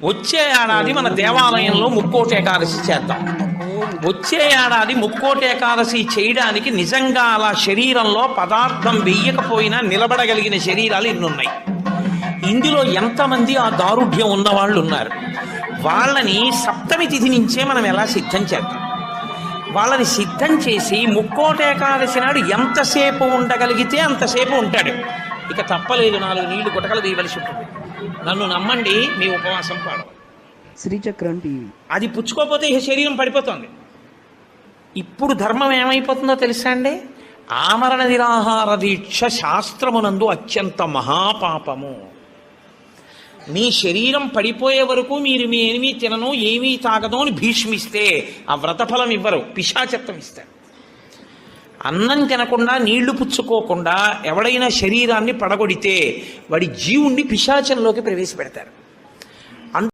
వచ్చే ఏడాది మన దేవాలయంలో ముక్కోటి ఏకాదశి చేద్దాం. వచ్చే ఏడాది ముక్కోటి ఏకాదశి చేయడానికి నిజంగా అలా శరీరంలో పదార్థం వెయ్యకపోయినా నిలబడగలిగిన శరీరాలు ఇన్నున్నాయి. ఇందులో ఎంతమంది ఆ దారుఢ్యం ఉన్నవాళ్ళు ఉన్నారు? వాళ్ళని సప్తమి తిథి నుంచే మనం ఎలా సిద్ధం చేద్దాం. వాళ్ళని సిద్ధం చేసి ముక్కోటి ఏకాదశి నాడు ఎంతసేపు ఉండగలిగితే అంతసేపు ఉంటాడు. ఇక తప్పలేదు, 4 నీళ్లు గుటకలు తీయవలసి ఉంటుంది. నన్ను నమ్మండి, మీ ఉపవాసం పాడవు. శ్రీచక్రం టీవీ అది పుచ్చుకోకపోతే ఇక శరీరం పడిపోతుంది. ఇప్పుడు ధర్మం ఏమైపోతుందో తెలుసా అండి? ఆమరణ నిరాహార దీక్ష శాస్త్రమునందు అత్యంత మహాపాపము. మీ శరీరం పడిపోయే వరకు మీరు మీ ఏమీ తినను ఏమీ తాగదు అని భీష్మిస్తే ఆ వ్రతఫలం ఇవ్వరు, పిశాచత్వం ఇస్తారు. అన్నం తినకుండా నీళ్లు పుచ్చుకోకుండా ఎవడైనా శరీరాన్ని పడగొడితే వాడి జీవుణ్ణి పిశాచంలోకి ప్రవేశపెడతారు.